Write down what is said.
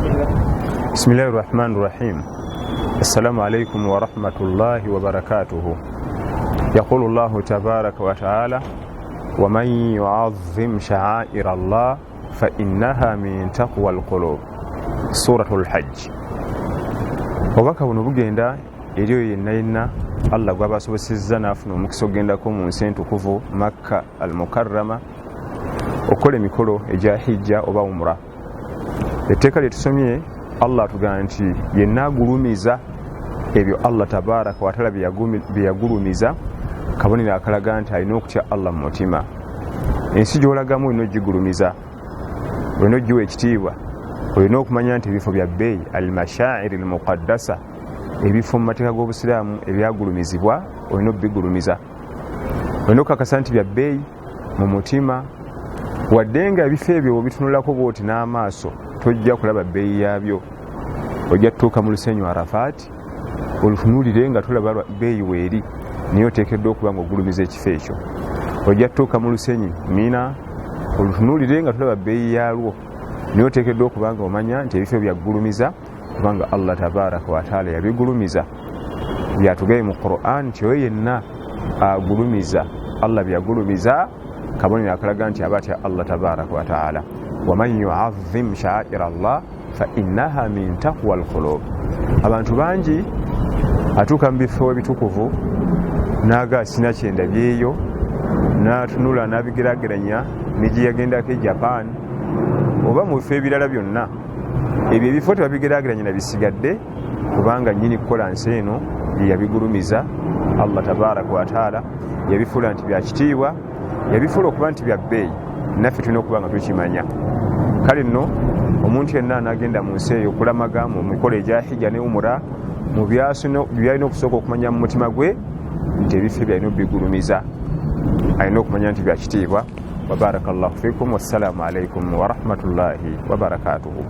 بسم الله الرحمن الرحيم. السلام عليكم ورحمة الله وبركاته. يقول الله تبارك وتعالى: ومن يعظم شعائر الله فإنها من تقوى القلوب. سورة الحج. obubaka buno bugenda eri oyo yenna yenna Allah gwabasobosezza n'afuna omukisa ogendako mu nsi entukuvu Makka al-Mukarrama okola emikolo egya hijja oba umra. Etteeka lye tusomye Allah atugamba nti yenna agulumiza ebyo Allah tabaraka wa taala bye yagulumiza kabonero akalaga nti alina okutya Allah mu mutima. Ensi gy'olagamu olina ogigulumiza, olina ogiwa ekitiibwa, olina okumanya nti ebifo bya bbeeyi al-mashaa'iri al-muqaddasa, ebifo mu mateeka g'Obusiraamu ebyagulumizibwa olina obigulumiza, olina okukakasa nti bya bbeeyi mu mutima, wadde nga ebifo ebyo obitunulako bw'oti n'amaaso tojja kulaba bbeeyi yaabyo. Ojja tutuuka mu lusenyu Arafaati olutunuulire nga tolaba bbeeyi weeri, niyo oteekeddwa okuba nga ogulumiza ekifo ekyo. Ojja tutuuka mu lusenyu Mina olutunuulire nga tolaba bbeeyi yaalwo, niyo oteekeddwa okuba nga omanya nti ebifo byagulumiza kubanga Allah tabaraka wa taala yabigulumiza. Byatugaye mu Qur'an nti oyo yenna agulumiza Allah byagulumiza kabonero akalaga nti abatya Allah tabaraka wa taala. waman yu'azzim sha'aira Allah fa innaha min taqwa al-qulub. Abantu bangi atuuka mu bifo ebitukuvu n'aga sina kyendabyeyo, n'atunula n'abigerageranya n'egye yagendako e Japan oba mu bifo ebirala byonna. Ebyo ebifo tebabigerageranya na bisigadde kubanga nnyini kukola nsi eno ye yabigulumiza. Allah tabaraka wa taala yabifuula nti bya kitiibwa, yabifuula okuba nti bya bbeeyi, naffe tulina okuba nga tukimanya. Kale nno omuntu yenna anagenda mu nsi eyo okulamaga mu mikolo egya hijja ne umura, mu byalina okusooka okumanya mu mutima gwe nti ebifo byalina obigulumiza, alina okumanya nti bya kitiibwa. Wa barakallahu fikum. Wassalamu alaikum wa rahmatullahi wa barakatuhu.